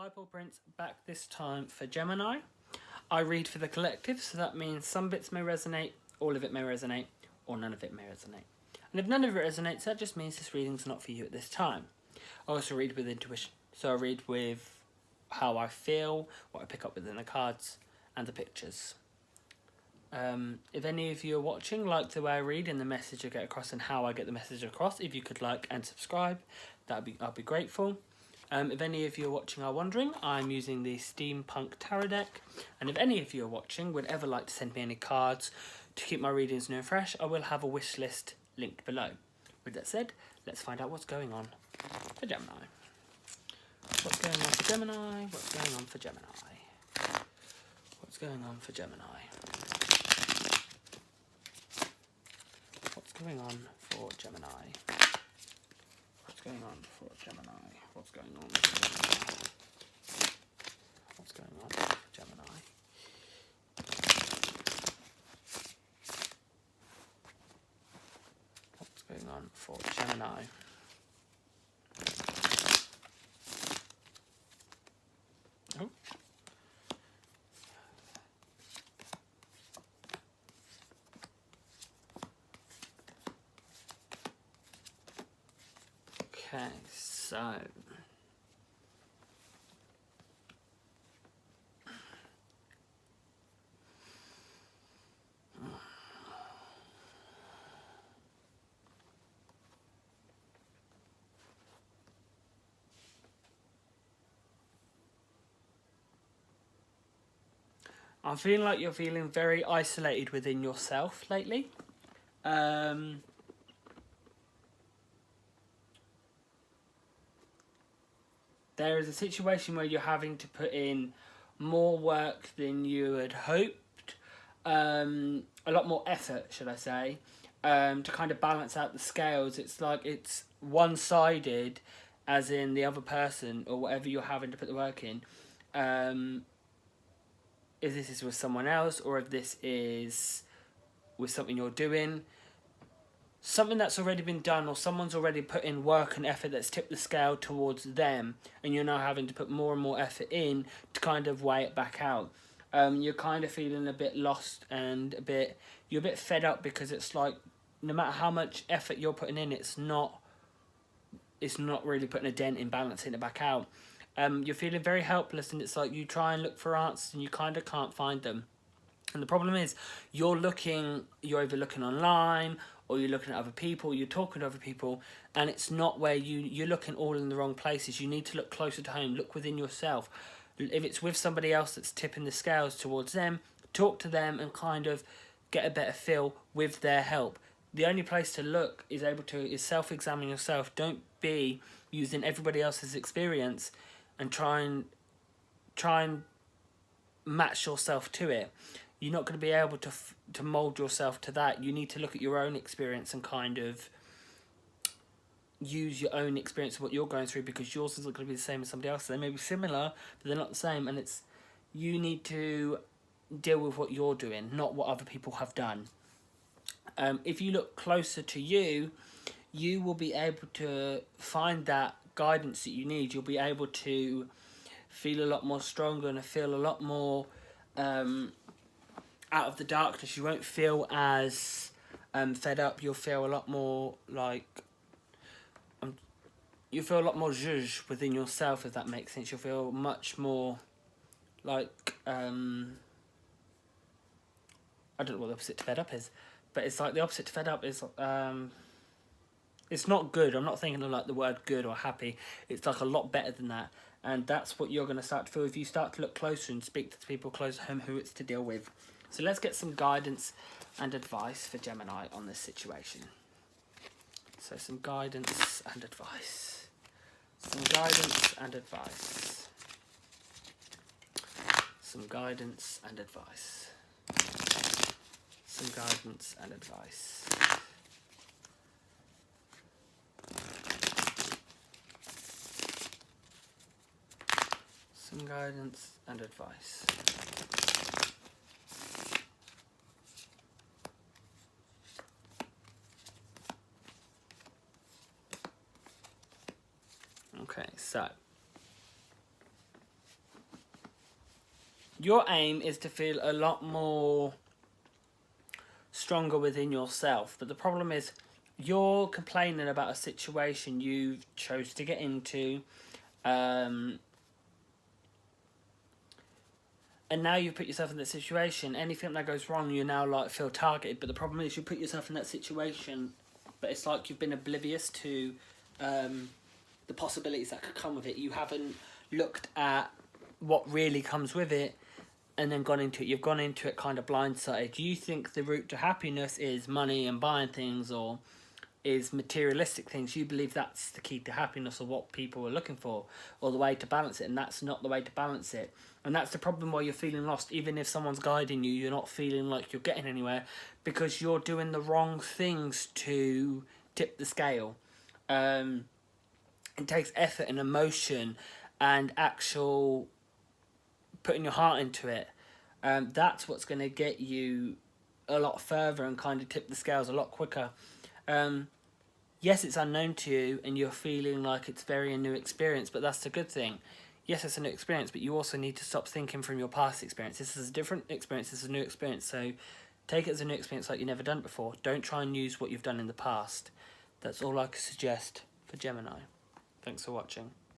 Hi Paul Prince, back this time for Gemini. I read for the collective, so that means some bits may resonate, all of it may resonate, or none of it may resonate. And if none of it resonates, that just means this reading's not for you at this time. I also read with intuition, so I read with how I feel, what I pick up within the cards, and the pictures. If any of you are watching, like the way I read and the message I get across and how I get the message across, if you could like and subscribe, I'd be grateful. If any of you are watching are wondering, I'm using the Steampunk Tarot deck, and if any of you are watching would ever like to send me any cards to keep my readings new and fresh, I will have a wish list linked below. With that said, let's find out what's going on for Gemini. What's going on for Gemini? What's going on for Gemini? What's going on for Gemini? What's going on for Gemini? What's going on for Gemini? What's going on for Gemini? What's going on for Gemini? What's going on for Gemini? Oh. Okay, so I'm feeling like you're feeling very isolated within yourself lately. There is a situation where you're having to put in more work than you had hoped, a lot more effort, should I say, to kind of balance out the scales. It's like it's one-sided, as in the other person or whatever you're having to put the work in. If this is with someone else or if this is with something you're doing, something that's already been done or someone's already put in work and effort that's tipped the scale towards them, and you're now having to put more and more effort in to kind of weigh it back out. You're kind of feeling a bit lost and you're a bit fed up, because it's like no matter how much effort you're putting in, it's not really putting a dent in balancing it back out. You're feeling very helpless, and it's like you try and look for answers and you kind of can't find them. And the problem is you're either looking online or you're looking at other people, you're talking to other people, and it's not where you're looking all in the wrong places. You need to look closer to home, look within yourself. If it's with somebody else that's tipping the scales towards them, talk to them and kind of get a better feel with their help. The only place to look is self-examine yourself. Don't be using everybody else's experience and try and match yourself to it. You're not going to be able to mold yourself to that. You need to look at your own experience and kind of use your own experience of what you're going through, because yours isn't going to be the same as somebody else's. They may be similar, but they're not the same, and you need to deal with what you're doing, not what other people have done. If you look closer to you, you will be able to find that guidance that you need. You'll be able to feel a lot more stronger and feel a lot more out of the darkness. You won't feel as fed up. You'll feel a lot more like you feel a lot more zhuzh within yourself, if that makes sense. You'll feel much more like I don't know what the opposite to fed up is, but it's like the opposite to fed up is it's not good. I'm not thinking of like the word good or happy. It's like a lot better than that. And that's what you're going to start to feel if you start to look closer and speak to the people close to home who it's to deal with. So let's get some guidance and advice for Gemini on this situation. So some guidance and advice. Some guidance and advice. Some guidance and advice. Some guidance and advice. Some guidance and advice. Okay, so Your aim is to feel a lot more stronger within yourself, but the problem is you're complaining about a situation you chose to get into, and now you put yourself in that situation. Anything that goes wrong, you now like feel targeted. But the problem is you put yourself in that situation, but it's like you've been oblivious to the possibilities that could come with it. You haven't looked at what really comes with it and then gone into it. You've gone into it kind of blindsided. You think the route to happiness is money and buying things, or is materialistic things. You believe that's the key to happiness, or what people are looking for, or the way to balance it, and that's not the way to balance it. And that's the problem why you're feeling lost. Even if someone's guiding you, you're not feeling like you're getting anywhere, because you're doing the wrong things to tip the scale. It takes effort and emotion and actual putting your heart into it. That's what's going to get you a lot further and kind of tip the scales a lot quicker. Yes, it's unknown to you and you're feeling like it's a new experience, but that's the good thing. Yes, it's a new experience, but you also need to stop thinking from your past experience. This is a different experience, this is a new experience, so take it as a new experience like you've never done it before. Don't try and use what you've done in the past. That's all I could suggest for Gemini. Thanks for watching.